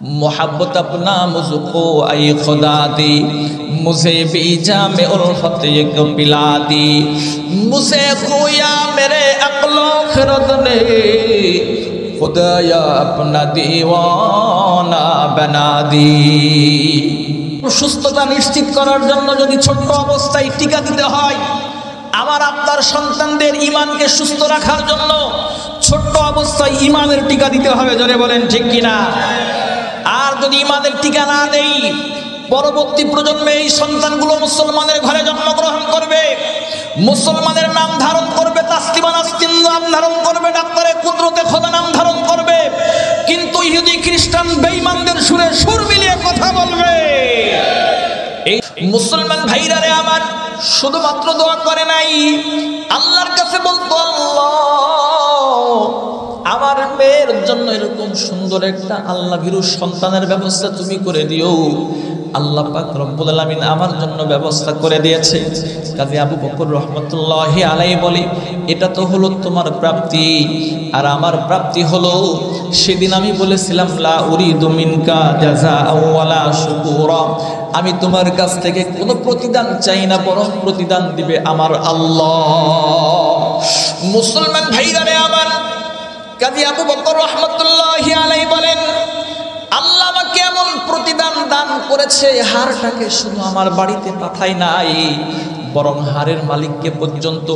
मोहब्बत अपना मुझको आई खुदा दी, मुझे भी जामे उल्फत एक पिला दी, मुझे खोया मेरे अक्लो खिरद ने, खुदाया अपना दीवाना बना दी। সুস্থতা নিশ্চিত করার জন্য যদি ছোট্ট অবস্থায় টিকা দিতে হয়, আমার আপনার সন্তানদের ঈমানকে সুস্থ রাখার জন্য ছোট্ট অবস্থায় ঈমানের টিকা দিতে হবে। জোরে বলেন ঠিক কিনা? আর যদি ঈমানের টিকা না দেই, পরবর্তী প্রজন্মে এই সন্তানগুলো মুসলমানের ঘরে জন্মগ্রহণ করবে, মুসলমানের নাম ধারণ করবে, তাসলিমা নাসরিন নাম ধারণ করবে, ডাক্তারে কুদরতে খোদা নাম ধারণ করবে, কিন্তু ইহুদি খ্রিস্টান বেঈমানদের সুরে সুর মিলিয়ে কথা বলবে। এই মুসলমান ভাইরা রে আমার, শুধুমাত্র দোয়া করে নাই, আল্লাহর কাছে বলতো, আল্লাহ আমার মেয়ের জন্য এরকম সুন্দর একটা আল্লাহ ভীরু সন্তানের ব্যবস্থা তুমি করে দিও। আল্লাহ পাক রব্বুল আলামিন আমার জন্য ব্যবস্থা করে দিয়েছে। কাজী আবু বকর রহমতুল্লাহি আলাইহি বলে, এটা তো হলো তোমার প্রাপ্তি, আর আমার প্রাপ্তি হলো সেদিন আমি বলেছিলাম লা উরিদু মিনকা জাযাআ ওয়ালা শুকুরা, আমি তোমার কাছ থেকে কোনো প্রতিদান চাই না, বরং প্রতিদান দিবে আমার আল্লাহ। মুসলমান ভাইরা রে আমার, কাজী আবু বকর রহমতুল্লাহি আলাইহি বলেন, আল্লাহ আমাকে এমন প্রতিদান দান করেছে, হারটাকে শুধু আমার বাড়িতে পাঠায় নাই, বরং হারের মালিককে পর্যন্ত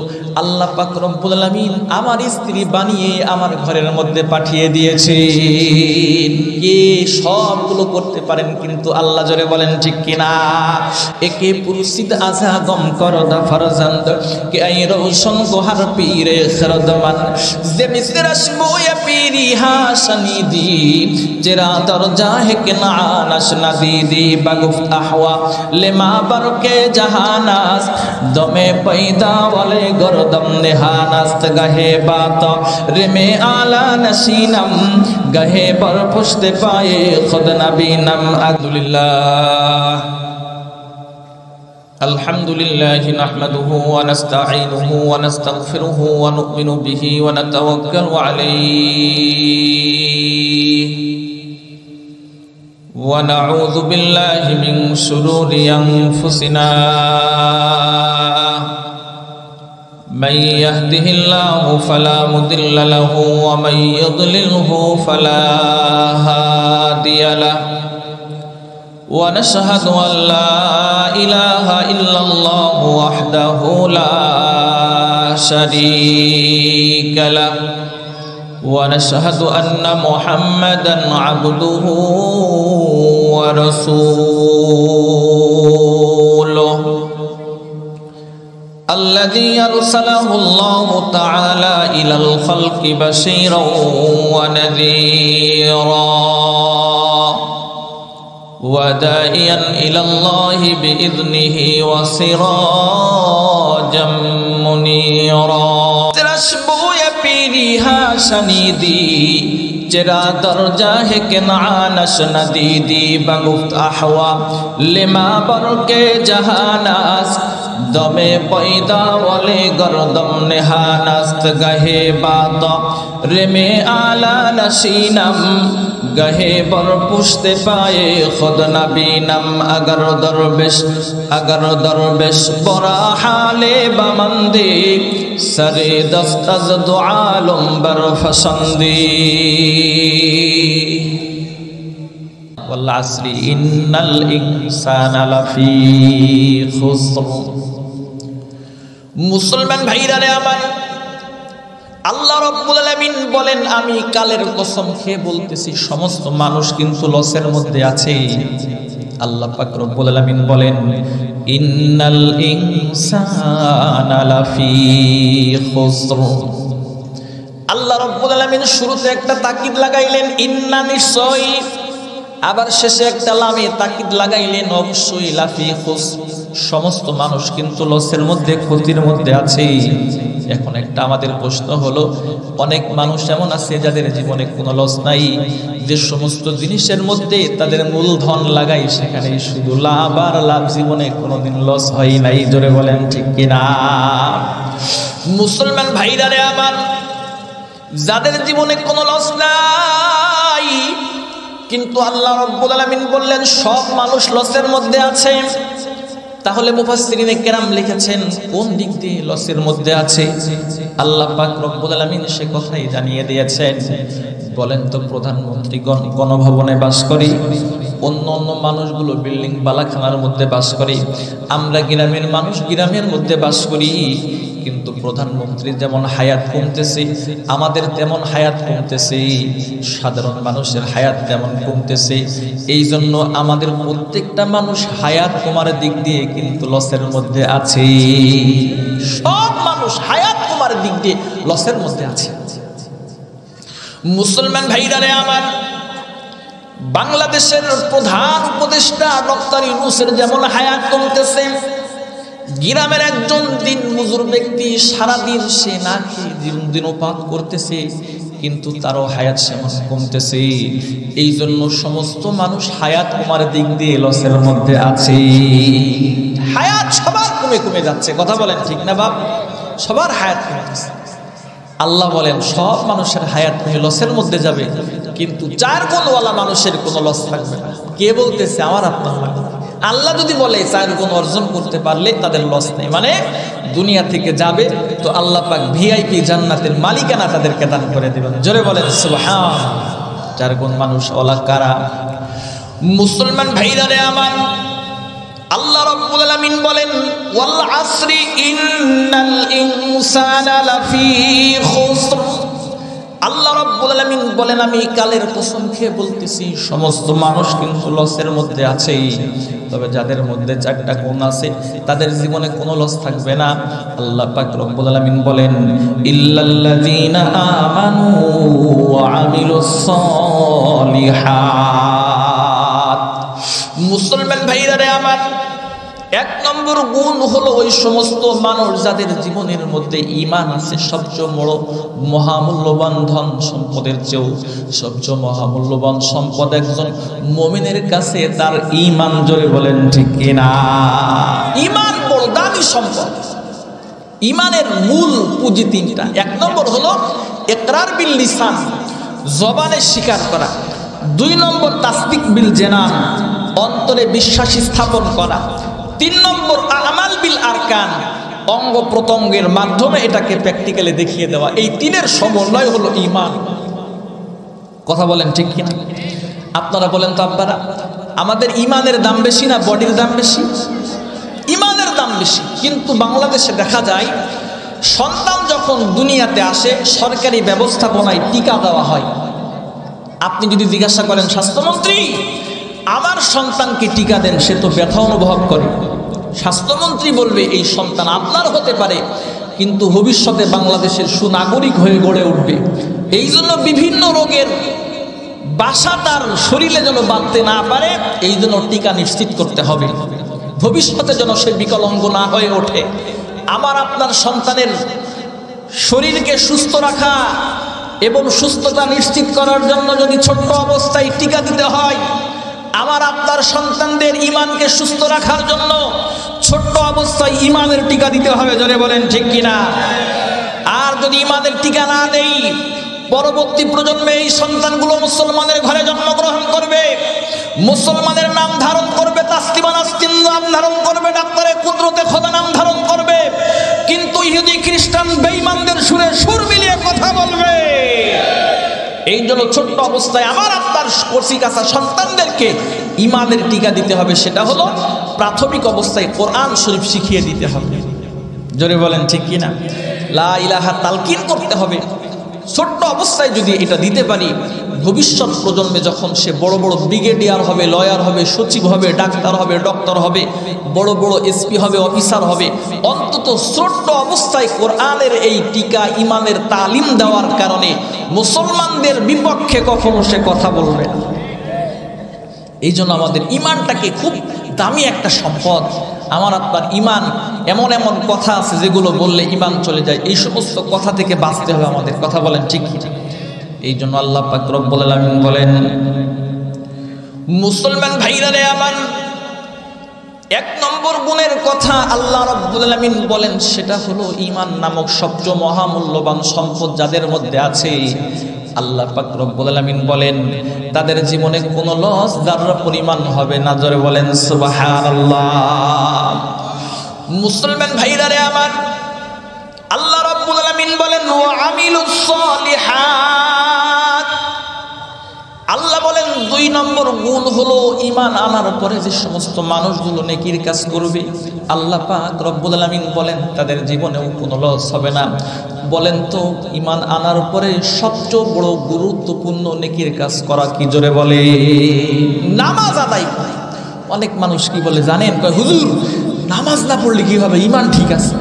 আল্লাহ পাক রব্বুল আলামিন আমার স্ত্রী বানিয়ে আমার ঘরের মধ্যে পাঠিয়ে দিয়েছে। কে সবগুলো করতে পারেন, কিন্তু আল্লাহ। জোরে বলেন ঠিক কিনা? একে পুরুষিদ আজা গম করদা ফরজন্দ কে আই রোশন গোহার পীরে খরদমান যে মিসরাস বোয়া পীরি হাসনি দি জেরা দরজা হে কে নানাস নদি দি বাগুফ আহওয়া লেমা বরকে জাহানাস দমে पैदा वाले गरदम नेहानस्त गहे बात रिमे आला नसीनम गहे पर पुष्टे पाए खुद नबीनम। अल्हम्दुलिल्लाह नहमदुहु व नस्तईनुहु व नस्तगफिरुहु व नु'मिनु बिही व नतवक्कलु अलैहि व नऊज़ु बिल्लाहि मिन शुरूरि अनफुसिना मन यहदिहिल्लाहु फला मुदिल्ल लहु व मन युद्लिलहु फला हादिय लहु व नशहदु अन ला इलाहा इल्लल्लाहु वहदहु ला शरीक लहु व नशहदु अन्ना मुहम्मदन अब्दुहु व रसूलुहु الذي أرسله الله تعالى إلى الخلق بشيرا ونذيرا وداعيا إلى الله بإذنه وسراجا منيرا ترشبويا بيريها شنيدي جرا درجہ ہے کہ نعانش ندیدی بگفت احوا لما برکے جہاناس دمے پیدا والے گردم نہانست گہے بات رمے آلا نشینم گہے بر پشت پائے خود نبینم اگر دربش برا حال بمندی سر دست از دعالم بر فسندی والعصر إن الإنسان لفي خسر। মুসলমান ভাইরা রে আমার, আল্লাহ রাব্বুল আলামিন বলেন, আমি কালের কসম খেয়ে বলতেছি, সমস্ত মানুষ কিন্তু লসের মধ্যে আছে। আল্লাহ পাক রব্বুল আলামিন বলেন, ইন্নাল ইনসানা লাফি খুসর। আল্লাহ রাব্বুল আলামিন শুরুতে একটা তাকিদ লাগাইলেন, ইন্না নিশ্চয়ই, আবার শেষে একটা লামে তাকিদ লাগাইলেন, অবশ্যই লাফি খুসর, সমস্ত মানুষ কিন্তু লসের মধ্যে, ক্ষতির মধ্যে আছে। এখন একটা আমাদের প্রশ্ন হলো, অনেক মানুষ এমন আছে যাদের জীবনে কোনো লস নাই, যে সমস্ত জিনিসের মধ্যে তাদের মূলধন লাগাই সেখানে শুধু লাভ আর লাভ, জীবনে কোনোদিন লস হয় নাই। জোরে বলেন ঠিক কিনা? মুসলমান ভাইরা রে আমার, যাদের জীবনে কোনো লস নাই, কিন্তু আল্লাহ রাব্বুল আলামিন বললেন সব মানুষ লসের মধ্যে আছে। তাহলে মুফাসসিরিনে কেরাম লিখেছেন কোন দিক দিয়ে লসের মধ্যে আছে? আল্লাহ পাক রব্বুল আলামিন সে কথাই জানিয়ে দিয়েছেন। বলেন তো, প্রধানমন্ত্রীগণ গণভবনে বাস করি, অন্য অন্য মানুষগুলো বিল্ডিং বালাখানার মধ্যে বাস করে, আমরা গ্রামের মানুষ গ্রামের মধ্যে বাস করি, কিন্তু প্রধানমন্ত্রী যেমন হায়াত কমতেছে আমাদের তেমন হায়াত কমতেছে, সাধারণ মানুষের হায়াত তেমন কমতেছে। এই জন্য আমাদের প্রত্যেকটা মানুষ হায়াত কমার দিক দিয়ে কিন্তু লসের মধ্যে আছে। সব মানুষ হায়াত কমার দিক দিয়ে লসের মধ্যে আছে। মুসলমান ভাইরা রে আমার, বাংলাদেশের প্রধান উপদেষ্টা ডক্টর ইউনূসের যেমন হায়াত কমতেছে, গ্রামের একজন দিন মজুর ব্যক্তি সারাদিন সে না খেয়ে দিনোপাত করতেছে, কিন্তু তারও হায়াত সেমন কমতেছে। এই জন্য সমস্ত মানুষ হায়াত কমার দিক দিয়ে লসের মধ্যে আছে। হায়াত সবার কমে কমে যাচ্ছে, কথা বলেন ঠিক না বাপ? সবার হায়াত কমতেছে। আল্লাহ বলেন সব মানুষের হায়াত কমে লসের মধ্যে যাবে, কিন্তু 4 গুণওয়ালা মানুষের কোনো লস থাকবে না। কে বলতেছে? আমার আপনার লাগবে। আল্লাহ যদি বলে 4 গুণ অর্জন করতে পারলে তাদের লস নেই, মানে দুনিয়া থেকে যাবে তো আল্লাহ পাক ভিআইপি জান্নাতের মালিকানা তাদেরকে দান করে দিবেন। জোরে বলেন সুবহান। 4 গুণ মানুষ ওলা কারা? মুসলমান ভাইরা রে আমার, আল্লাহ রাব্বুল আলামিন বলেন ওয়াল আসরি ইন্নাল ইনসানা লাফি খুসর। আল্লাহ রাব্বুল আলামিন বলেন আমি কালের কসম খেয়ে বলতেছি সমস্ত মানুষ কিন্তু লসের মধ্যে আছে। তবে যাদের মধ্যে 4টা গুণ আছে তাদের জীবনে কোনো লস থাকবে না। আল্লাহ পাক রব্বুল আলামিন বলেন ইল্লাল্লাযীনা আমানু ওয়া আমিলুস সালিহাত। মুসলমান ভাইরা রে আমার, 1 নম্বর গুণ হলো ওই সমস্ত মানুষ যাদের জীবনের মধ্যে ঈমান আছে। সবচেয়ে বড় মহামূল্যবান ধন সম্পদের চেয়েও সবচেয়ে মহামূল্যবান সম্পদ একজন মুমিনের কাছে তার ঈমান। জোরে বলেন ঠিক কিনা? ঈমান বড় দামি সম্পদ। ঈমানের মূল পুঁজি 3টা। 1 নম্বর হলো ইকরার বিল লিসান, জবানে স্বীকার করা। 2 নম্বর তাসদিক বিল জানান, অন্তরে বিশ্বাস স্থাপন করা। 3 নম্বর আমাল বিল আরকান, অঙ্গ প্রত্যঙ্গের মাধ্যমে এটাকে প্র্যাকটিক্যালি দেখিয়ে দেওয়া। এই 3-এর সমন্বয় হলো ঈমান। কথা বলেন ঠিক কিনা? আপনারা বলেন তো আব্বারা, আমাদের ঈমানের দাম বেশি না বডির দাম বেশি? ঈমানের দাম বেশি। কিন্তু বাংলাদেশে দেখা যায় সন্তান যখন দুনিয়াতে আসে সরকারি ব্যবস্থাপনায় টিকা দেওয়া হয়। আপনি যদি জিজ্ঞাসা করেন স্বাস্থ্যমন্ত্রী আমার সন্তানকে টিকা দেন, সে তো ব্যথা অনুভব করে। স্বাস্থ্যমন্ত্রী বলবে এই সন্তান আপনার হতে পারে, কিন্তু ভবিষ্যতে বাংলাদেশের সুনাগরিক হয়ে গড়ে উঠবে। এই জন্য বিভিন্ন রোগের বাসা তার শরীরে যেন বাঁধতে না পারে, এই জন্য টিকা নিশ্চিত করতে হবে, ভবিষ্যতে যেন সে বিকলাঙ্গ না হয়ে ওঠে। আমার আপনার সন্তানের শরীরকে সুস্থ রাখা এবং সুস্থতা নিশ্চিত করার জন্য যদি ছোট্ট অবস্থায় টিকা দিতে হয়, আমার আপনার সন্তানদের ঈমানকে সুস্থ রাখার জন্য ছোট্ট অবস্থায় ঈমানের টিকা দিতে হবে। জোরে বলেন ঠিক কিনা? আর যদি ঈমানের টিকা না দেই, পরবর্তী প্রজন্মে এই সন্তানগুলো মুসলমানের ঘরে জন্মগ্রহণ করবে, মুসলমানের নাম ধারণ করবে, তাসলিমা নাসরিন নাম ধারণ করবে, ডাক্তারে কুদরতে খোদা নাম ধারণ করবে, কিন্তু ইহুদি খ্রিস্টান বেঈমানদের সুরে সুর মিলিয়ে কথা বলবে। এই জন্য ছোট্ট অবস্থায় আমার আপনার কচি কাঁচা সন্তানদেরকে ঈমানের টিকা দিতে হবে। সেটা হলো প্রাথমিক অবস্থায় কোরআন শরীফ শিখিয়ে দিতে হবে। জোরে বলেন ঠিক কিনা? লা ইলাহা তালকিন করতে হবে। ছোট্ট অবস্থায় যদি এটা দিতে পারি, ভবিষ্যৎ প্রজন্মে যখন সে বড় বড় ব্রিগেডিয়ার হবে, লয়ার হবে, সচিব হবে, ডাক্তার হবে, ডক্টর হবে, বড় বড় এসপি হবে, অফিসার হবে, অন্তত ছোট্ট অবস্থায় কোরআনের এই টিকা ঈমানের তালিম দেওয়ার কারণে মুসলমানদের বিপক্ষে কখনো সে কথা বলবে না। এই জন্য আমাদের ঈমানটাকে খুব দামি একটা সম্পদ। আমার আপনার ঈমান, এমন এমন কথা আছে যেগুলো বললে ঈমান চলে যায়। এই সমস্ত কথা থেকে বাঁচতে হবে আমাদের। কথা বলেন ঠিক কি? এই জন্য আল্লাহ পাক রব্বুল আলামিন বলেন মুসলমান ভাইরা রে আমার, 1 নম্বর গুণের কথা আল্লাহ রাব্বুল আলামিন বলেন, সেটা হলো ঈমান নামক সবচেয়ে মহামূল্যবান সম্পদ যাদের মধ্যে আছে। আল্লাহ পাক রব্বুল আলামিন বলেন তাদের জীবনে কোনো লস যারা পরিমাণ হবে না। জোরে বলেন সুবহানাল্লাহ। মুসলমান ভাইরা রে আমার, আল্লাহ রাব্বুল আলামিন বলেন ওয়া আমিলুস সলিহাত। আল্লাহ বলেন 2 নম্বর গুণ হলো ঈমান আনার পরে যে সমস্ত মানুষগুলো নেকির কাজ করবে, আল্লাহ পাক রব্বুল আলামিন বলেন তাদের জীবনেও কোনো লস হবে না। বলেন তো ঈমান আনার পরে সবচেয়ে বড় গুরুত্বপূর্ণ নেকির কাজ করা কি? জোরে বলে নামাজ আদায় করা। অনেক মানুষ কি বলে জানেন, কয় হুজুর নামাজ না পড়লে কি হবে, ঈমান ঠিক আছে।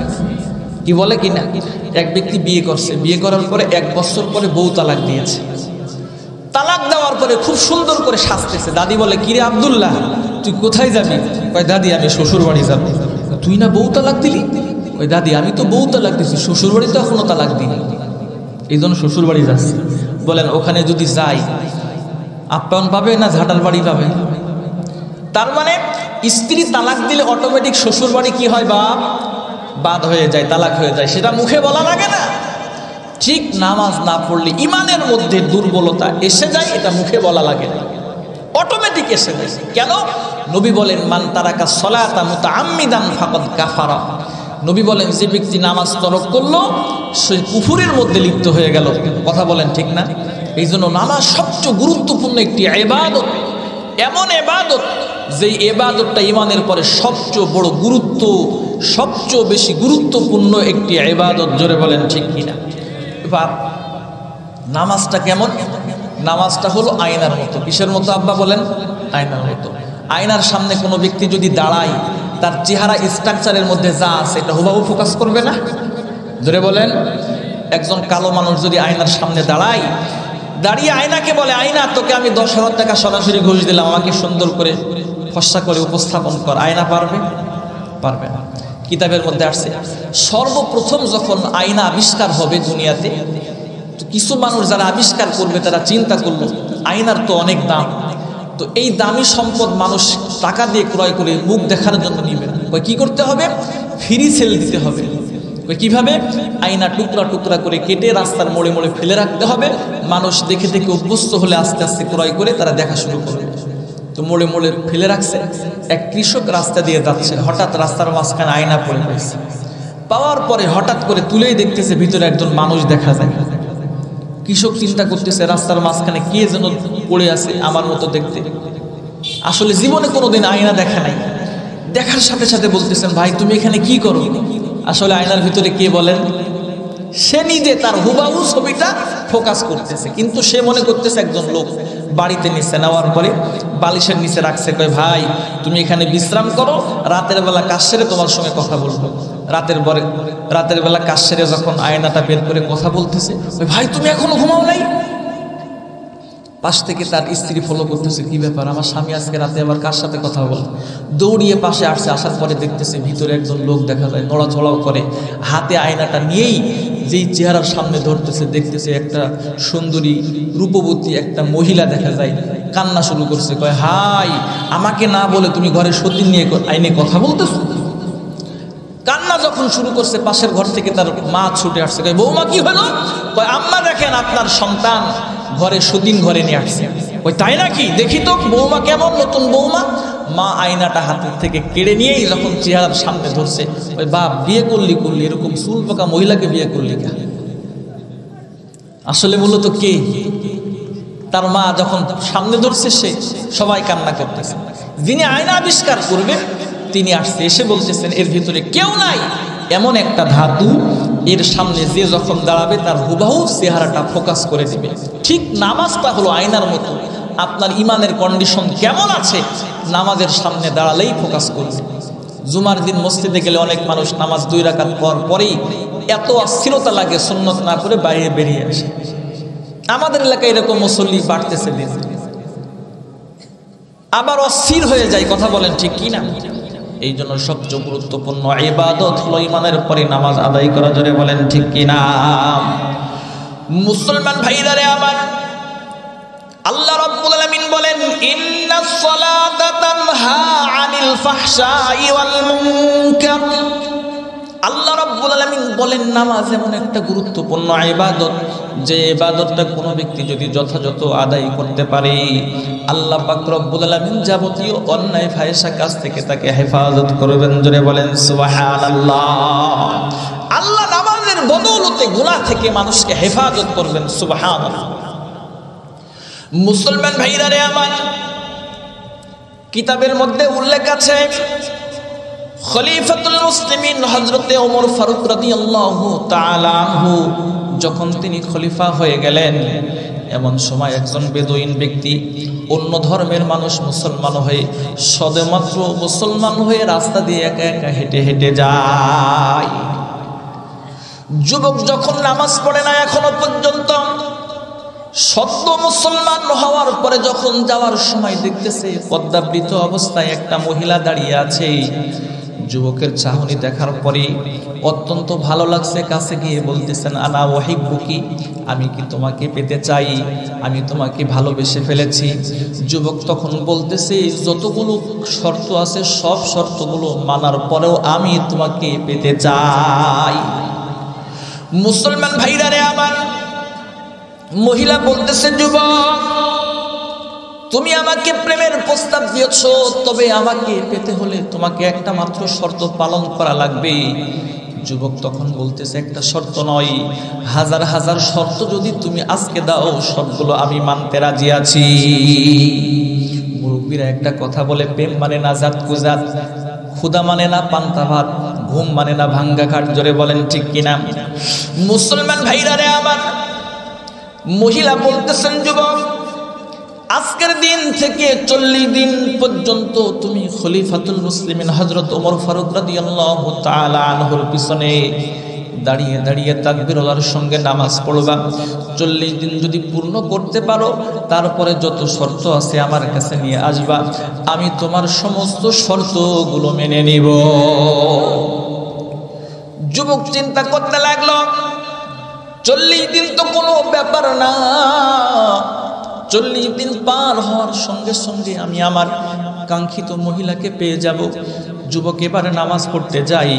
কি বলে কিনা, এক ব্যক্তি বিয়ে করছে, বিয়ে করার পরে 1 বছর পরে বউ তালাক দিয়েছে। তালাক দেওয়ার পরে খুব সুন্দর করে সাজতেছে। দাদি বলে কিরে আব্দুল্লাহ তুই কোথায় যাবি? কয় দাদি আমি শ্বশুর বাড়ি যাবো। তুই না বউ তালাক দিলি? ওই দাদি আমি তো বউ তালাক দিছি, শ্বশুর বাড়ি তো এখনো তালাক দিই, এই জন্য শ্বশুর বাড়ি যাচ্ছে। বলেন ওখানে যদি যাই আপ্যায়ন পাবে না ঝাঁটার বাড়ি পাবে? তার মানে স্ত্রী তালাক দিলে অটোমেটিক শ্বশুর বাড়ি কি হয়, বাদ হয়ে যায়, তালাক হয়ে যায়। সেটা মুখে বলা লাগে না। ঠিক নামাজ না পড়লে ঈমানের মধ্যে দুর্বলতা এসে যায়, এটা মুখে বলা লাগে না, অটোমেটিক এসে যায়। কেন? নবী বলেন মান তারাকা সলাতা মুতাআম্মিদান ফাকাদ কাফারা। নবী বলেন যে ব্যক্তি নামাজ তরক করলো সে কুফুরের মধ্যে লিপ্ত হয়ে গেল। কথা বলেন ঠিক না? এই জন্য নামাজ সবচেয়ে গুরুত্বপূর্ণ একটি ইবাদত, এমন ইবাদত যে ইবাদতটা ঈমানের পরে সবচেয়ে বড় গুরুত্ব, সবচেয়ে বেশি গুরুত্বপূর্ণ একটি ইবাদত। জোরে বলেন ঠিক কিনা? এবার নামাজটা কেমন? নামাজটা হলো আয়নার মতো। কিসের মতো আব্বা বলেন? আয়নার মতো। আয়নার সামনে কোনো ব্যক্তি যদি দাঁড়ায়, তার চেহারা স্ট্রাকচারের মধ্যে যা আছে এটা হুবহু ফোকাস করবে না? ধরে বলেন একজন কালো মানুষ যদি আয়নার সামনে দাঁড়ায়, দাঁড়িয়ে আয়নাকে বলে আয়না তোকে আমি 10,000 টাকা সরাসরি ঘুষ দিলাম, আমাকে সুন্দর করে ফর্সা করে উপস্থাপন কর। আয়না পারবে? পারবে না। কিতাবের মধ্যে আসছে সর্বপ্রথম যখন আয়না আবিষ্কার হবে দুনিয়াতে, তো কিছু মানুষ যারা আবিষ্কার করবে তারা চিন্তা করলো আয়নার তো অনেক দাম, তো এই দামি সম্পদ মানুষ টাকা দিয়ে ক্রয় করে মুখ দেখার জন্য নিবে। কি করতে হবে? ফ্রি সেল দিতে হবে। কিভাবে? আয়না টুকরা টুকরা করে কেটে রাস্তার মোড়ে মোড়ে ফেলে রাখতে হবে। মানুষ দেখে দেখে অভ্যস্ত হলে আস্তে আস্তে ক্রয় করে তারা দেখা শুরু করবে। তো মোড়ে মোড়ে ফেলে রাখছে। এক কৃষক রাস্তা দিয়ে যাচ্ছে, হঠাৎ রাস্তার মাঝখানে আয়না পড়ে রয়েছে। পাওয়ার পরে হঠাৎ করে তুলেই দেখতেছে ভিতরে একজন মানুষ দেখা যায়। কৃষক চিন্তা করতেছে রাস্তার মাঝখানে কে যেন পড়ে আছে আমার মতো দেখতে। আসলে জীবনে কোনোদিন আয়না দেখা নাই। দেখার সাথে সাথে বলতেছেন ভাই তুমি এখানে কি করো? আসলে আয়নার ভিতরে কে বলেন? সে নিজে তার হুবাহু ছবিটা ফোকাস করতেছে, কিন্তু সে মনে করতেছে একজন লোক। বাড়িতে নিচে নেওয়ার পরে বালিশের নিচে রাখছে, কয় ভাই তুমি এখানে বিশ্রাম করো, রাতের বেলা কাজ সেরে তোমার সঙ্গে কথা বলবো। রাতের বেলা কাজ সেরে যখন আয়নাটা বের করে কথা বলতেছে, ভাই তুমি এখনো ঘুমাও নাই? পাশ থেকে তার স্ত্রী ফলো করতেছে, কি ব্যাপার আমার স্বামী আজকে রাতে আবার কার সাথে কথা বলে? দৌড়িয়ে পাশে আসছে, আসার পরে দেখতেছে ভিতরে একজন লোক দেখা যায়, নড়াচড়াও করে। হাতে আয়নাটা নিয়েই যেই চেহারার সামনে ধরতেছে, দেখতেছে একটা সুন্দরী রূপবতী একটা মহিলা দেখা যায়। কান্না শুরু করছে, কয় হাই আমাকে না বলে তুমি ঘরে সতীন নিয়ে আইনে কথা বলতেছো? কান্না যখন শুরু করছে, পাশের ঘর থেকে তার মা ছুটে আসছে, কয় বৌমা কি হলো? কয় আম্মা দেখেন আপনার সন্তান ঘরে সতীন ঘরে নিয়ে আসছে। ওই তাই নাকি? দেখি তো বৌমা কেমন, নতুন বৌমা। মা আয়নাটা হাতের থেকে কেড়ে নিয়েই যখন চেহারার সামনে ধরছে, ওই বাপ বিয়ে করলি এরকম চুল পাকা মহিলাকে বিয়ে করলি কে? আসলে মূলত কে? তার মা যখন সামনে ধরছে সে সবাই কান্না করতেছে। যিনি আয়না আবিষ্কার করবেন তিনি আসছে, এসে বলতেছেন এর ভিতরে কেউ নাই, এমন একটা ধাতু এর সামনে যে যখন দাঁড়াবে তার হুবাহু চেহারাটা ফোকাস করে দিবে। ঠিক নামাজটা হলো আয়নার মতো। আপনার ইমানের কন্ডিশন কেমন আছে নামাজের সামনে দাঁড়ালেই ফোকাস করবে। জুমার দিন মসজিদে গেলে অনেক মানুষ নামাজ 2 রাকাত পরেই এত অস্থিরতা লাগে, সুন্নত না করে বাইরে বেরিয়ে আসে। আমাদের এলাকায় এরকম মুসল্লি বাড়তেছে দিন, আবার অস্থির হয়ে যায়। কথা বলেন ঠিক কি না? এই জন্য সবচেয়ে গুরুত্বপূর্ণ ইবাদত হলো ঈমানের পরে নামাজ আদায় করা। জোরে বলেন ঠিক কি না? মুসলমান ভাইরা রে আমার, আল্লাহ রাব্বুল আলামিন বলেন ইন্নাস সালাতা তানহা আনিল ফাহশাই ওয়াল মুনকার। আল্লাহ রব্বুল আলামিন বলেন নামাজ এমন একটা গুরুত্বপূর্ণ ইবাদত, যে ইবাদতটা কোনো ব্যক্তি যদি যথাযথ আদায় করতে পারে, আল্লাহ পাক রব্বুল আলামিন যাবতীয় অন্যায় ফাহিশা কাজ থেকে তাকে হেফাজত করবেন। জোরে বলেন সুবহানাল্লাহ। আল্লাহ নামাজের বদৌলতে গুনাহ থেকে মানুষকে হেফাজত করবেন। সুবহানাল্লাহ। মুসলমান ভাইরা রে আমার, কিতাবের মধ্যে উল্লেখ আছে খলিফাতুল মুসলিমিন হযরতে ওমর ফারুক রাদিয়াল্লাহু তাআলা আনহু যখন তিনি খলিফা হয়ে গেলেন, এমন সময় একজন বেদুইন ব্যক্তি অন্য ধর্মের মানুষ মুসলমান হয়ে সবেমাত্র মুসলমান হয়ে রাস্তা দিয়ে একা একা হেঁটে হেঁটে যায়। যুবক যখন নামাজ পড়ে না এখনো পর্যন্ত, সদ্য মুসলমান হওয়ার পরে যখন যাওয়ার সময় দেখতেছে পদ্মাবৃত অবস্থায় একটা মহিলা দাঁড়িয়ে আছে। যুবকের চাহনি দেখার পরে অত্যন্ত ভালো লাগছে, কাছে গিয়ে বলতেছেন আনা ওয়াহিব্বুকি, আমি কি তোমাকে পেতে চাই, আমি তোমাকে ভালোবেসে ফেলেছি। যুবক তখন বলতেছে যতগুলো শর্ত আছে সব শর্তগুলো মানার পরেও আমি তোমাকে পেতে চাই। মুসলমান ভাইরা রে আমার, মহিলা বলতেছে যুবক তুমি আমাকে প্রেমের প্রস্তাব দিয়েছো, তবে আমাকে পেতে হলে তোমাকে একটা মাত্র শর্ত পালন করা লাগবে। যুবক তখন বলতেছে একটা শর্ত নয়, হাজার হাজার শর্ত যদি তুমি আজকে দাও সবগুলো আমি মানতে রাজি আছি। মুরব্বীরা একটা কথা বলে, প্রেম মানে না জাত কুজাত, ক্ষুদা মানে না পান্তা ভাত, ঘুম মানে না ভাঙ্গা খাট। জোরে বলেন ঠিক কিনা? মুসলমান ভাইরা রে আমার, মহিলা বলতেছেন যুবক আজকের দিন থেকে 40 দিন পর্যন্ত তুমি খলিফাতুল মুসলিমিন হযরত ওমর ফারুক রাদিয়াল্লাহু তাআলা আনহুর পিছনে দাঁড়িয়ে দাঁড়িয়ে তাকবীরের সঙ্গে নামাজ পড়বা। 40 দিন যদি পূর্ণ করতে পারো, তারপরে যত শর্ত আছে আমার কাছে নিয়ে আসবা, আমি তোমার সমস্ত শর্তগুলো মেনে নিব। যুবক চিন্তা করতে লাগলো 40 দিন তো কোনো ব্যাপার না, 40 দিন পার হওয়ার সঙ্গে সঙ্গে আমি আমার কাঙ্ক্ষিত মহিলাকে পেয়ে যাব। যুবক এবারে নামাজ পড়তে যাই,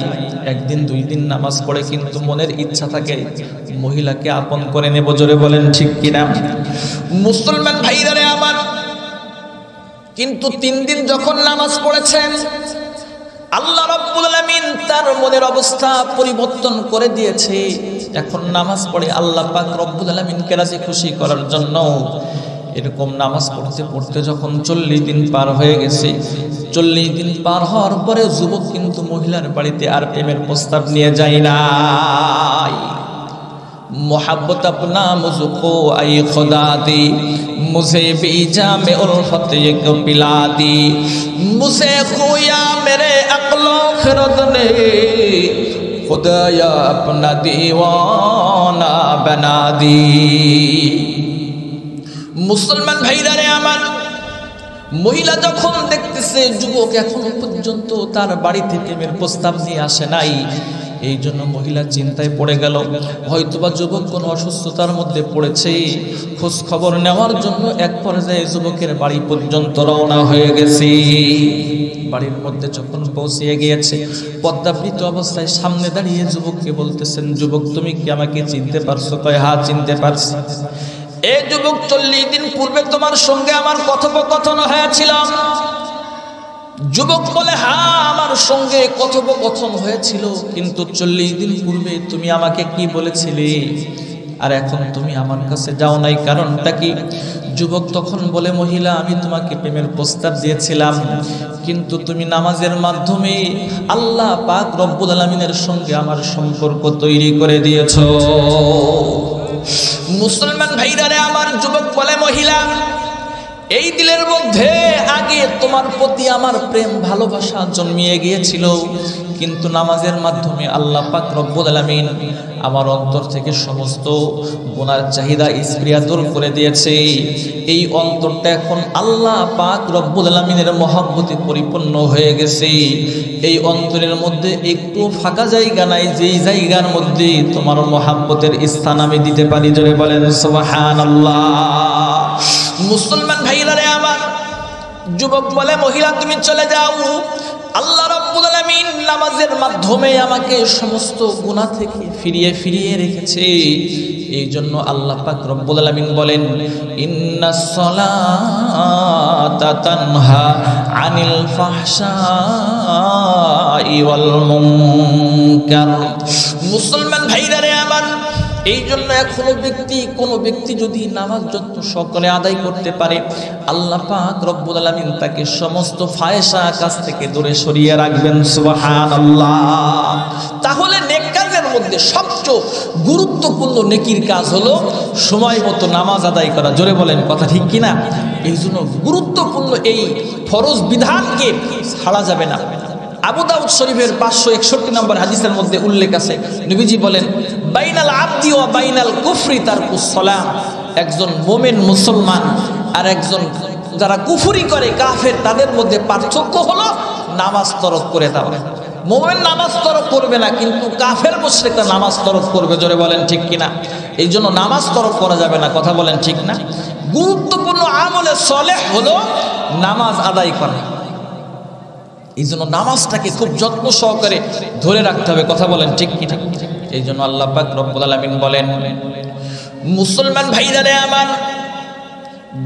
একদিন 2 দিন নামাজ পড়ে কিন্তু মনের ইচ্ছা থাকে মহিলাকে আপন করে নেব। জোরে বলেন ঠিক কিনা? মুসলমান ভাইরা রে আমার, কিন্তু 3 দিন যখন নামাজ পড়েছেন আল্লাহ রাব্বুল আলামিন তার মনের অবস্থা পরিবর্তন করে দিয়েছে। এখন নামাজ পড়ে আল্লাহ পাক রব্বুল আলামিনকে রাজি খুশি করার জন্য এরকম নামাজ পড়তে পড়তে যখন 40 দিন পার হয়ে গেছে, 40 দিন পার হওয়ার পরে যুবক কিন্তু মহিলার বাড়িতে আর প্রেমের প্রস্তাব নিয়ে যায় নাই। मोहब्बत अपना मुझको आई खुदा दी, मुझे भी जाम उल्फत एक पिला दी, मुझे खोया मेरे अक्लो खिरद ने, खुदाया अपना दीवाना बना दी। मुसलमान भाईरा रे आमान, মহিলা যখন দেখতেছে যুবক এখনো পর্যন্ত তার বাড়িতে প্রেমের প্রস্তাব নিয়ে আসে নাই, এই জন্য মহিলা চিন্তায় পড়ে গেল, হয়তোবা যুবক কোনো অসুস্থতার মধ্যে পড়েছে। খোঁজ খবর নেওয়ার জন্য এক পর্যায়ে যুবকের বাড়ি পর্যন্ত রওনা হয়ে গেছে। বাড়ির মধ্যে যখন পৌঁছে গিয়েছে, পদ্মাবৃত অবস্থায় সামনে দাঁড়িয়ে যুবককে বলতেছেন, যুবক তুমি কি আমাকে চিনতে পারছো? কয় হ্যাঁ চিনতে পারছি। এই যুবক 40 দিন পূর্বে তোমার সঙ্গে আমার কথোপকথন হয়েছিল। যুবক বলে হ্যাঁ আমার সঙ্গে কথোপকথন হয়েছিল, কিন্তু 40 দিন পূর্বে তুমি আমাকে কি বলেছিলে আর এখন তুমি আমার কাছে যাও নাই, কারণটা কি? যুবক তখন বলে, মহিলা আমি তোমাকে প্রেমের প্রস্তাব দিয়েছিলাম, কিন্তু তুমি নামাজের মাধ্যমে আল্লাহ পাক রব্বুল আলামিনের সঙ্গে আমার সম্পর্ক তৈরি করে দিয়েছো। মুসলমান ভাইরা রে আমার, যুবক বলে মহিলা এই দিলের মধ্যে আগে তোমার প্রতি আমার প্রেম ভালোবাসা জন্মিয়ে গিয়েছিল, কিন্তু নামাজের মাধ্যমে আল্লাহ পাক রব্বুল আলামিন আমার অন্তর থেকে সমস্ত গুনার চাহিদা স্পৃহা দূর করে দিয়েছে। এই অন্তরটা এখন আল্লাহ পাক রব্বুল আলামিনের মহব্বতে পরিপূর্ণ হয়ে গেছে। এই অন্তরের মধ্যে একটু ফাঁকা জায়গা নাই, যেই জায়গার মধ্যে তোমার মহব্বতের স্থান আমি দিতে পারি। জোরে বলেন সুবহানাল্লাহ। মুসলমান ভাইরা রে আমার, যুবক বলে মহিলা তুমি চলে যাও, আল্লাহ রাব্বুল আলামিন নামাজের মাধ্যমে আমাকে সমস্ত গুনাহ থেকে ফিরিয়ে রেখেছে। এই জন্য আল্লাহ পাক রব্বুল আলামিন বলেন ইন্নাস সালাতা তানহা আনিল ফাহশাই ওয়াল মুনকার। মুসলমান ভাইরা রে আমার, এই জন্য কোনো ব্যক্তি যদি নামাজ যত্ন সহকারে আদায় করতে পারে, আল্লাহ পাক রব্বুল আলামিন তাকে সমস্ত ফায়সা কাজ থেকে দূরে সরিয়ে রাখবেন। সুবহানাল্লাহ। তাহলে নেক কাজের মধ্যে সবচেয়ে গুরুত্বপূর্ণ নেকির কাজ হলো সময় মতো নামাজ আদায় করা। জোরে বলেন কথা ঠিক কিনা? এই জন্য গুরুত্বপূর্ণ এই ফরজ বিধানকে ছাড়া যাবে না। আবু দাউদ শরীফের 561 নম্বর হাদিসের মধ্যে উল্লেখ আছে, নবীজি বলেন বাইনাল আবদি ওয়া বাইনাল কুফরি তারকুস সালাম। একজন মুমিন মুসলমান আর একজন যারা কুফরি করে কাফের, তাদের মধ্যে পার্থক্য হলো নামাজ তরক করে দেওয়া। মুমিন নামাজ তরক করবে না, কিন্তু কাফের মুশরিকরা নামাজ তরক করবে। জোরে বলেন ঠিক কিনা? এই জন্য নামাজ তরক করা যাবে না। কথা বলেন ঠিক না? গুরুত্বপূর্ণ আমলে সালেহ হলো নামাজ আদায় করা। এই জন্য নামাজটাকে খুব যত্ন সহকারে ধরে রাখতে হবে। কথা বলেন ঠিক কিনা? এই জন্য আল্লাহ পাক রব্বুল আলামিন বলেন মুসলমান ভাইরা রে আমার,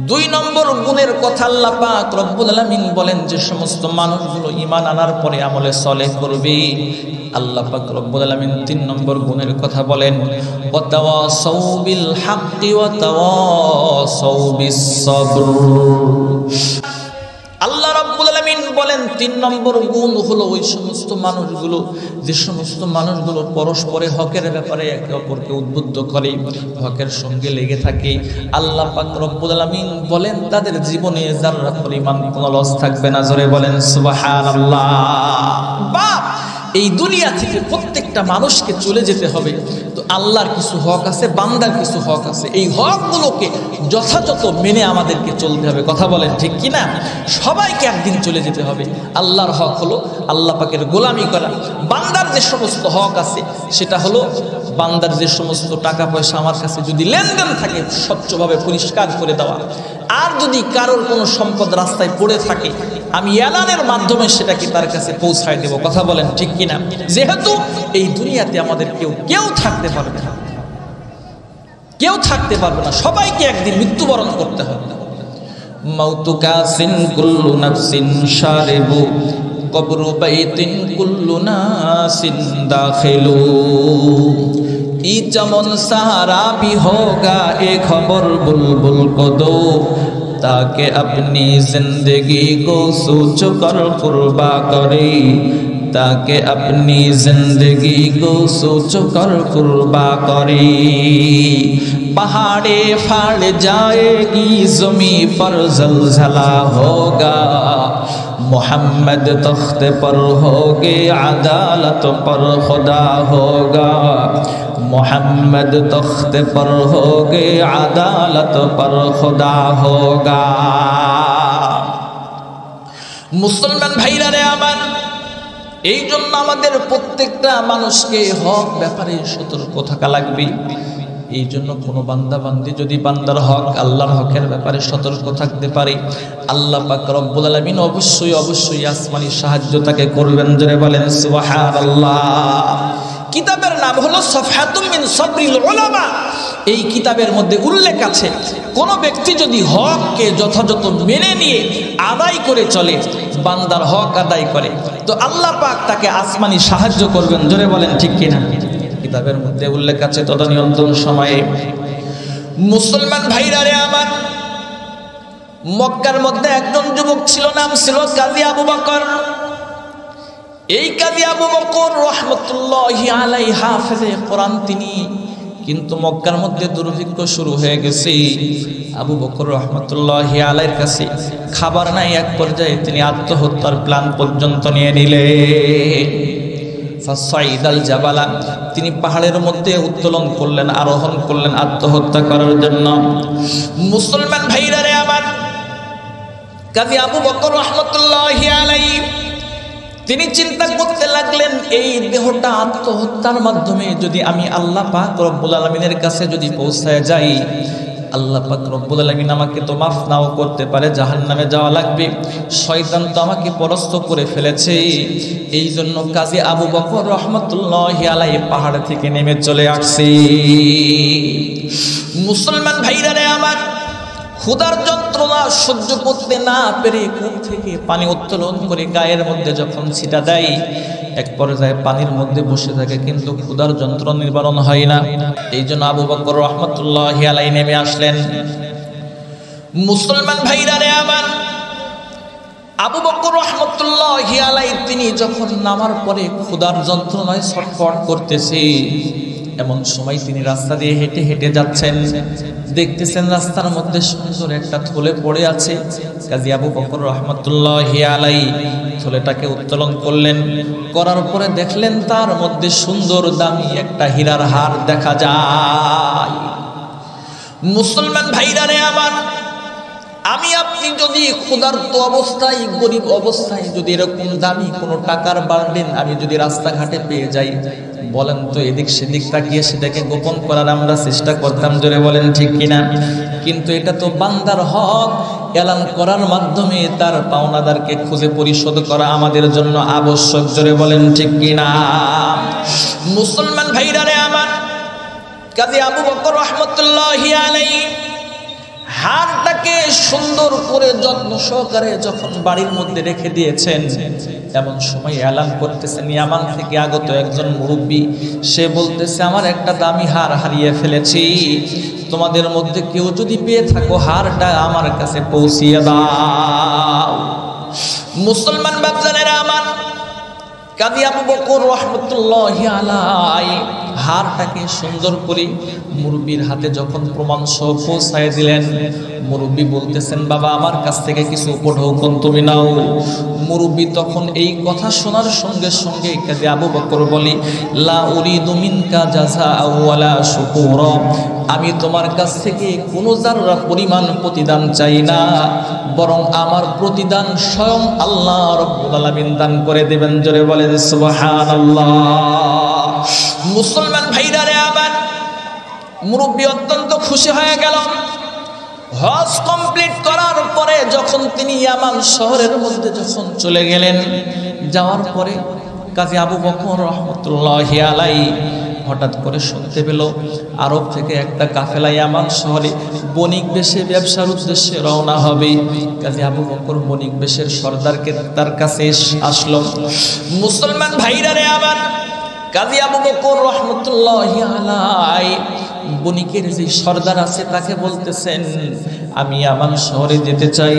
2 নম্বর গুণের কথা আল্লাহ পাক রব্বুল আলামিন বলেন যে সমস্ত মানুষগুলো ঈমান আনার পরে আমলে সালেহ করবে, আল্লাহ পাক রব্বুল আলামিন 3 নম্বর গুণের কথা বলেন ওয়া তাওয়াসাউ বিল হাক্কি ওয়া তাওয়াসাউ বিস সাবর। আল্লাহ রাব্বুল আলামিন বলেন 3 নম্বর গুণ হলো ওই সমস্ত মানুষগুলো যে সমস্ত মানুষগুলো পরস্পরে হকের ব্যাপারে একে অপরকে উদ্বুদ্ধ করে, হকের সঙ্গে লেগে থাকে। আল্লাহ পাক রব্বুল আলামিন বলেন তাদের জীবনে যারা পরিমাণ কোনো লস থাকবে না। জোরে বলেন সুবহানাল্লাহ। বাপ, এই দুনিয়া থেকে প্রত্যেকটা মানুষকে চলে যেতে হবে। তো আল্লাহর কিছু হক আছে, বান্দার কিছু হক আছে। এই হকগুলোকে যথাযথ মেনে আমাদেরকে চলতে হবে। কথা বলেন ঠিক কি না? সবাইকে একদিন চলে যেতে হবে। আল্লাহর হক হলো আল্লাহ পাকের গোলামি করা। বান্দার যে সমস্ত হক আছে সেটা হলো বান্দার যে সমস্ত টাকা পয়সা আমার কাছে যদি লেনদেন থাকে স্বচ্ছভাবে পরিষ্কার করে দেওয়া। আর যদি কারোর কোনো সম্পদ রাস্তায় পড়ে থাকে আমি এলানের মাধ্যমে সেটাকে তার কাছে পৌঁছায় দেব। কথা বলেন ঠিক কিনা? যেহেতু এই দুনিয়াতে আমাদের কেউ থাকতে পারবে না, কেউ থাকতে পারবে না, সবাইকে একদিন মৃত্যুবরণ করতে হবে। মাউতু কাসিন কুল্লু নাফসিন শারিবু কবরু বাইতিন কুল্লু নাসিন দাখিলু। ই চমন সাহারা भी होगा ए खबर बुलबुल को दो ताकि अपनी जिंदगी को सोच कर कुर्बा करे, ताकि अपनी जिंदगी को सोच कर कुर्बा करे। पहाड़े फाड़ जाएगी ज़मी पर जलजला होगा, मोहम्मद तख्त पर होगे अदालत पर खुदा होगा, मोहम्मद तख्त पर होगे अदालत पर खुदा होगा। मुसलमान भाईरा रे आमान, এই জন্য আমাদের প্রত্যেকটা মানুষকে হক ব্যাপারে সতর্ক থাকা লাগবে। এই জন্য কোনো বান্দা বান্দি যদি বান্দার হক আল্লাহর হকের ব্যাপারে সতর্ক থাকতে পারে, আল্লাহ পাক রব্বুল আলামিন অবশ্যই আসমানি সাহায্য তাকে করবেন। জোরে বলেন সুবহানাল্লাহ। কিতাবের নাম হলো সফহাতুম মিন সাবরিল উলামা। এই কিতাবের মধ্যে উল্লেখ আছে কোন ব্যক্তি যদি হককে যথাযথ মেনে নিয়ে আদায় করে চলে, বান্দার হক আদায় করে, তো আল্লাহ পাক তাকে আসমানি সাহায্য করবেন। জোরে বলেন ঠিক কিনা? কিতাবের মধ্যে উল্লেখ আছে তদানীন্তন সময়ে মুসলমান ভাইরা রে আমার, মক্কার মধ্যে একজন যুবক ছিল, নাম ছিল কাজী আবু বকর। এই কাজী আবু বকর রাহমাতুল্লাহি আলাইহি হাফেজে কোরআন তিনি, কিন্তু মক্কার মধ্যে দুর্ভিক্ষ শুরু হয়ে গেছে। আবু বকর রাহমাতুল্লাহি আলাইহির কাছে খাবার নাই, এক পর্যায়ে তিনি আত্মহত্যার প্ল্যান পর্যন্ত নিয়ে নিলেন। ফাসাইদাল জাবালা, তিনি পাহাড়ের মধ্যে উত্তোলন করলেন, আরোহণ করলেন আত্মহত্যা করার জন্য। মুসলমান ভাইরা রে আমার, কাজী আবু বকর রাহমাতুল্লাহি আলাইহি তিনি চিন্তা করতে লাগলেন এই দেহটা আত্মহত্যার মাধ্যমে যদি আমি আল্লাহ পাক রব্বুল আলামিনের কাছে যদি পৌঁছায় যাই, আল্লাহ পাক রব্বুল আলামিন আমাকে তো মাফ নাও করতে পারে, জাহান্নামে যাওয়া লাগবে, শয়তান তো আমাকে পরাস্ত করে ফেলেছে। এই জন্য কাজী আবু বকর রহমতুল্লাহি আলাইহি পাহাড় থেকে নেমে চলে আসছে। মুসলমান ভাইরা রে আমার, ক্ষুধার যন্ত্রণা সহ্য করতে না পেরে কূপ থেকে পানি উত্তোলন করে গায়ের মধ্যে যখন ছিটা দেয়, এক পর্যায়ে পানির মধ্যে বসে থাকে, কিন্তু ক্ষুধার যন্ত্রণা নিবারণ হয় না। এই জন্য আবু বকর রহমতুল্লাহি আলাইহি নেমে আসলেন। মুসলমান ভাইরা রে আমার, আবু বকর রহমতুল্লাহি আলাইহি তিনি যখন নামার পরে ক্ষুধার যন্ত্রণায় ছটফট করতেছে, এমন সময় তিনি রাস্তা দিয়ে হেঁটে হেঁটে যাচ্ছেন, দেখতেছেন রাস্তার মধ্যে সুন্দর একটা থলে পড়ে আছে। কাজী আবু বকর রহমতুল্লাহি আলাইহি থলেটাকে উত্তোলন করলেন, করার পরে দেখলেন তার মধ্যে সুন্দর দামি একটা হীরার হার দেখা যায়। মুসলমান ভাইরা রে আমার, আমি আপনি যদি ক্ষুধার্ত অবস্থায়, গরিব অবস্থায় যদি এরকম দামি কোনো টাকার বান্ডিল আমি যদি রাস্তাঘাটে পেয়ে যাই, বলেন তো এদিক সেদিক তাকিয়ে সেটাকে গোপন করার আমরা চেষ্টা করতাম, জোরে বলেন ঠিক কিনা? কিন্তু এটা তো বান্দার হক, এলান করার মাধ্যমে তার পাওনাদারকে খুঁজে পরিশোধ করা আমাদের জন্য আবশ্যক, জোরে বলেন ঠিক কিনা? মুসলমান ভাইরা রে আমার, কাজী আবু বকর রহমতুল্লাহি আলাইহি হারটাকে সুন্দর করে যত্ন সহকারে যখন বাড়ির মধ্যে রেখে দিয়েছেন, এমন সময় এলান করতেছেন ইয়ামান থেকে আগত একজন মুরব্বী। সে বলতেছে, আমার একটা দামি হার হারিয়ে ফেলেছি, তোমাদের মধ্যে কেউ যদি পেয়ে থাকো হারটা আমার কাছে পৌঁছিয়ে দাও। মুসলমান বাপজানেরা আমার, কাজী আবু বকর রহমতুল্লাহি আলাইহি হারটাকে সুন্দর করে মুরব্বির হাতে যখন প্রমাণ সহ পৌঁছায় দিলেন, মুরব্বি বলতেছেন, বাবা আমার কাছ থেকে কিছু উপঢৌকন তুমি নাও। মুরব্বি তখন এই কথা শোনার সঙ্গে সঙ্গে কাজী আবু বকর বলি, লা উরিদু মিনকা জাযাআ ওয়ালা শুকুরা, আমি তোমার কাছ থেকে কোনো যারা পরিমাণ প্রতিদান চাই না, বরং আমার প্রতিদান স্বয়ং আল্লাহ রাব্বুল আলামিন দান করে দেবেন, জোরে বলে সুবহানাল্লাহ। মুসলমান ভাইরা রে আমার, মুরব্বী অত্যন্ত খুশি হয়ে গেল। হজ কমপ্লিট করার পরে যখন তিনি ইয়ামান শহরের মধ্যে যখন চলে গেলেন, যাওয়ার পরে কাজী আবু বকর রহমতুল্লাহি আলাইহি হঠাৎ করে শুনতে পেল আরব থেকে একটা কাফেলা ইয়ামান শহরে বণিক বেশে ব্যবসার উদ্দেশ্যে রওনা হবে। কাজী আবু বকর বণিক বেশের সর্দারকে তার কাছে আসলো। মুসলমান ভাইরা রে আমার, কাজী আবু বকর রহমতুল্লাহি আলাইহি বণিকের যে সর্দার আছে তাকে বলতেছেন, আমি ইয়ামান শহরে যেতে চাই,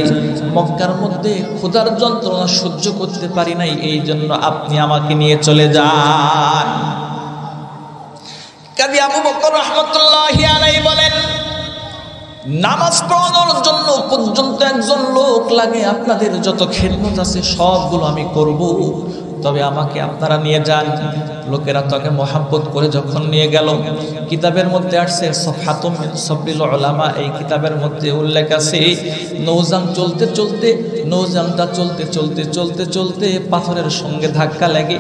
মক্কার মধ্যে ক্ষুধার যন্ত্রণা সহ্য করতে পারি নাই, এই জন্য আপনি আমাকে নিয়ে চলে যান। কাজী আবু বকর রহমতুল্লাহি আলাইহি বলেন, নামাজ পড়ানোর জন্য পর্যন্ত একজন লোক লাগে, আপনাদের যত খেদমত আছে সবগুলো আমি করব, তবে আমাকে আপনারা নিয়ে যান। লোকেরা তাকে মহাব্বত করে যখন নিয়ে গেল, কিতাবের মধ্যে আসছে সফহাতুম মিন সাবরিল উলামা, এই কিতাবের মধ্যে উল্লেখ আছে নৌযান চলতে চলতে, নৌযানটা চলতে চলতে চলতে চলতে পাথরের সঙ্গে ধাক্কা লাগে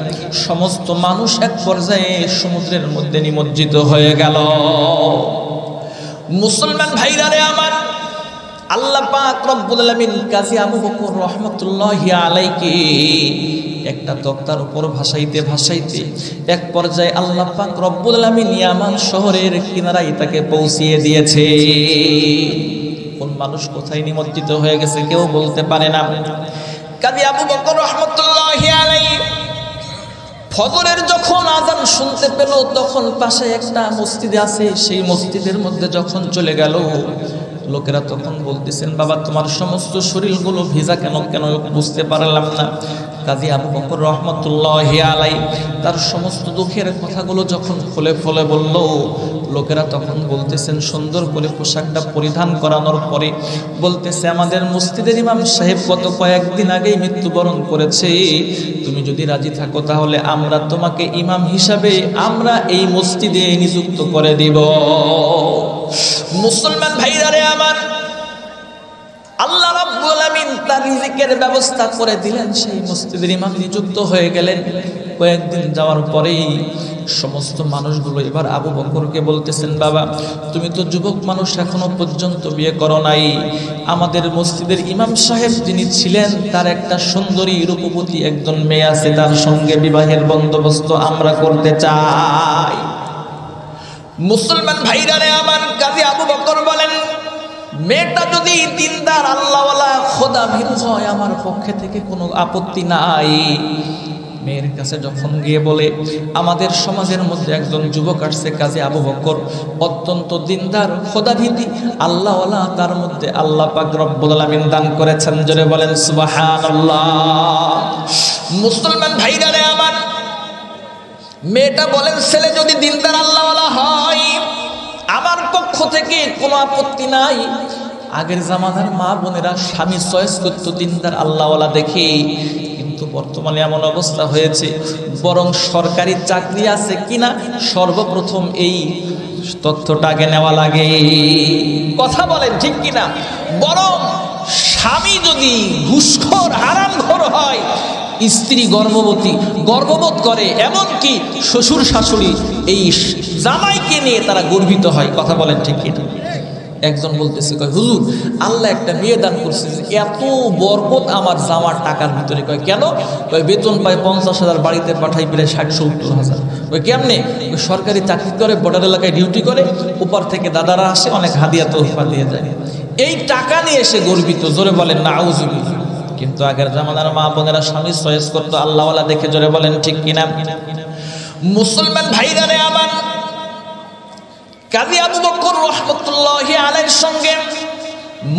সমস্ত মানুষ এক পর্যায়ে সমুদ্রের মধ্যে নিমজ্জিত হয়ে গেল। মুসলমান ভাইরা রে আমার, আল্লাহ পাক রব্বুল আলামিন কাজী আবু বকর রহমতুল্লাহি আলাইহি একটা তক্তার উপর ভাসাইতে ভাসাইতে এক পর্যায়ে আল্লাহ পাক রব্বুল আলামিন ইয়ামান শহরের কিনারায় তাকে পৌঁছিয়ে দিয়েছে। কোন মানুষ কোথায় নিমজ্জিত হয়ে গেছে কেউ বলতে পারে না। কাজী আবু বকর রহমতুল্লাহি আলাইহি ফজরের যখন আযান শুনতে পেল, তখন পাশে একটা মসজিদ আছে, সেই মসজিদের মধ্যে যখন চলে গেল, লোকেরা তখন বলতেছেন, বাবা তোমার সমস্ত শরীরগুলো ভিজা কেন কেন বুঝতে পারলাম না। কাজী আবু বকর রহমতুল্লাহি আলাইহি তার সমস্ত দুঃখের কথাগুলো যখন ফলে ফলে বলল, লোকেরা তখন বলতেছেন, সুন্দর করে পোশাকটা পরিধান করানোর পরে বলতেছে, আমাদের মসজিদের ইমাম সাহেব গত কয়েকদিন আগেই মৃত্যুবরণ করেছে, তুমি যদি রাজি থাকো তাহলে আমরা তোমাকে ইমাম হিসাবে আমরা এই মসজিদে নিযুক্ত করে দিব। মুসলমান ভাইরা রে আমার, আল্লাহ রাব্বুল আলামিন তার রিজিকের ব্যবস্থা করে দিলেন। সেই মসজিদের ইমাম নিযুক্ত হয়ে গেলেন। কয়েকদিন যাওয়ার পরেই সমস্ত মানুষগুলো এবার আবু বকরকে বলতেছেন, বাবা তুমি তো যুবক মানুষ, এখনো পর্যন্ত বিয়ে করো নাই। আমাদের মসজিদের ইমাম সাহেব যিনি ছিলেন তার একটা সুন্দরী রূপবতী একজন মেয়ে আছে, তার সঙ্গে বিবাহের বন্দোবস্ত আমরা করতে চাই। মুসলমান ভাইরা রে আমার, কাজী আবু বকর বলেন, মেয়েটা যদি দিনদার আল্লাহওয়ালা খোদা ভীরু হয় আমার পক্ষে থেকে কোনো আপত্তি নাই। মেয়ের কাছে যখন গিয়ে বলে, আমাদের সমাজের মধ্যে একজন যুবক আসছে কাজী আবু বকর, অত্যন্ত দিনদার খোদাভীতি আল্লাহওয়ালা, তার মধ্যে আল্লাহ পাক রব্বুল আলামিন দান করেছেন। জোরে বলেন সুবহানাল্লাহ। মুসলমান ভাইরা রে আমার, মেয়েটা বলেন, ছেলে যদি দিনদার আল্লাহওয়ালা হয় আমার পক্ষ থেকে কোনো আপত্তি নাই। আগের জামানার মা বোনেরা স্বামী চয়েস করতো দিনদার আল্লাহওয়ালা দেখে, কিন্তু বর্তমানে এমন অবস্থা হয়েছে, বরং সরকারি চাকরি আছে কিনা সর্বপ্রথম এই তথ্যটা আগে নেওয়া লাগে। কথা বলেন ঠিক কিনা? বরং স্বামী যদি ঘুষখোর হারামখোর হয়, স্ত্রী গর্ববোধ করে, এমনকি শ্বশুর শাশুড়ি এই জামাইকে নিয়ে তারা গর্বিত হয়। কথা বলেন ঠিক কিনা? একজন বলতেছে, কয় হুজুর আল্লাহ একটা মেয়ে দান করছে, এত বরকত আমার জামার টাকার ভিতরে। কয় কেন? কয় বেতন পায় 50,000, বাড়িতে পাঠাই প্রায় 60-70,000। ওই কেমনে? সরকারি চাকরি করে, বর্ডার এলাকায় ডিউটি করে, উপর থেকে দাদারা আসে, অনেক হাদিয়া তোহফা দিয়ে যায়, এই টাকা নিয়ে এসে গর্বিত। জোরে বলেন নাউজুবিল্লাহ। কিন্তু আগের জামানার মা বোনেরা স্বামী চয়েস করতো আল্লাহওয়ালা দেখে। জোরে বলেন ঠিক কিনা? মুসলমান ভাইরা রে আমার, কাজী আবু বকর রাহমাতুল্লাহি আলাইহির সঙ্গে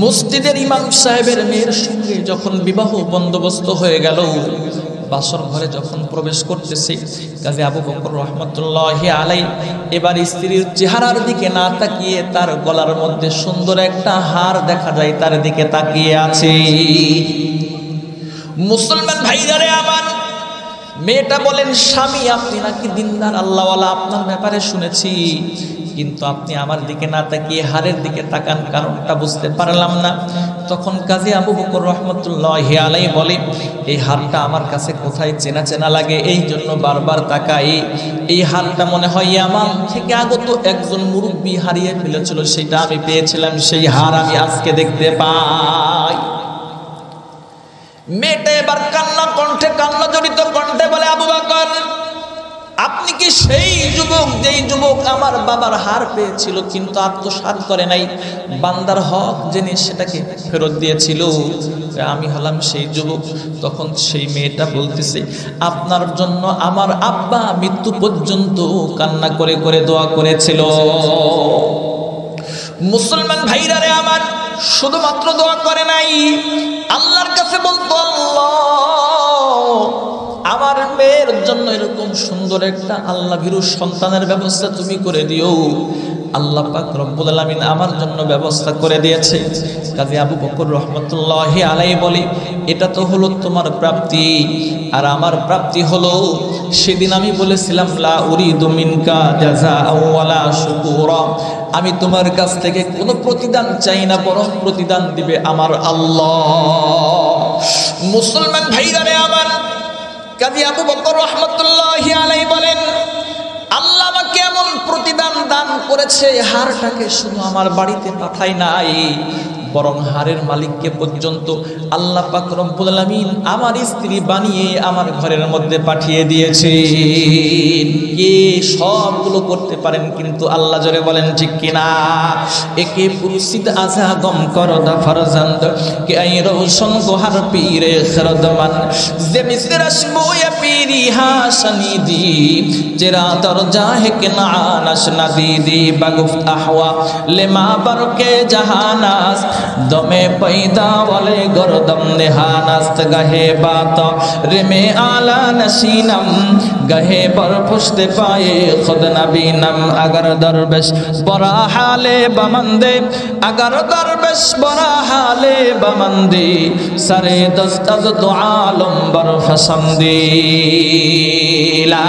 মসজিদের ইমাম সাহেবের মেয়ের সঙ্গে যখন বিবাহ বন্দোবস্ত হয়ে গেল, বাসর ঘরে যখন প্রবেশ করতেছে, কাজী আবু বকর রাহমাতুল্লাহি আলাইহি এবার স্ত্রীর চেহারার দিকে না তাকিয়ে তার গলার মধ্যে সুন্দর একটা হার দেখা যায়, তার দিকে তাকিয়ে আছে। মুসলমান ভাইরা রে আমার, মেয়েটা বলেন, স্বামী আপনি নাকি দিনদার আল্লাহওয়ালা, আপনার ব্যাপারে শুনেছি, কিন্তু আপনি আমার দিকে না তাকিয়ে হারের দিকে তাকান, কারণটা বুঝতে পারলাম না। তখন কাজী আবু বকর রাহমাতুল্লাহি আলাইহি বলে, এই হারটা আমার কাছে কোথায় চেনা চেনা লাগে, এই জন্য বারবার তাকাই। এই হারটা মনে হয় আমার থেকে আগত একজন মুরব্বী হারিয়ে ফেলেছিল, সেটা আমি পেয়েছিলাম, সেই হার আমি আজকে দেখতে পাই। মেয়েটা এবার কান্না জড়িত কণ্ঠে বলে, আবু বকর আপনি কি সেই যুবক যেই যুবক আমার বাবার হার পেয়েছিল কিন্তু আত্মসাৎ করে নাই, বান্দার হক জেনে সেটাকে ফেরত দিয়েছিল? আমি হলাম সেই যুবক। তখন সেই মেয়েটা বলতেছে, আপনার জন্য আমার আব্বা মৃত্যু পর্যন্ত কান্না করে করে দোয়া করেছিল। মুসলমান ভাইরা রে আমার, শুধুমাত্র দোয়া করে নাই, আল্লাহর কাছে বলতো, আল্লাহ আমার মেয়ের জন্য এরকম সুন্দর একটা আল্লাহ ভীরু সন্তানের ব্যবস্থা তুমি করে দিও। আল্লাহ পাক রব্বুল আলামিন আমার জন্য ব্যবস্থা করে দিয়েছে। কাজী আবু বকর রাহমাতুল্লাহি আলাইহি বলে, এটা তো হলো তোমার প্রাপ্তি, আর আমার প্রাপ্তি হলো সেদিন আমি বলেছিলাম, লা উরিদু মিনকা জাযাআ ওয়ালা শুকুরা, আমি তোমার কাছ থেকে কোনো প্রতিদান চাই না, বরং প্রতিদান দিবে আমার আল্লাহ। মুসলমান ভাইরা রে আমার, কাজী আবু বকর রাহমাতুল্লাহি আলাইহি বলেন, আল্লাহ আমাকে এমন প্রতিদান দান করেছে, হারটাকে শুধু আমার বাড়িতে পাঠায় নাই, বরং হারের মালিককে পর্যন্ত আল্লাহ পাক রব্বুল আলামিন আমার স্ত্রী বানিয়ে আমার ঘরের মধ্যে পাঠিয়ে দিয়েছে। কে সবগুলো করতে পারেন কিন্তু আল্লাহ। জোরে বলেন ঠিক কিনা? একে পুরুষিদ আজা গম করদা ফরজান্দ কে আই রোশন গোহার পীরে খরদমান যে মিসরাস মোয়া পীরি হাসনি দি জেরা দরজা হে কে নানাস নদি দি বাগুফ আহওয়া লেমা বরকে জাহানাস দমে पैदा वाले गरदम नेहानस्त गहे बात रिमे आला नसीनम गहे पर पुष्टे पाए खुद नबीनम अगर दरवेश बड़ा हाले बमंदे अगर दरवेश बड़ा हाले बमंदे सरे दस्तद दुआलम बर फसंदी ला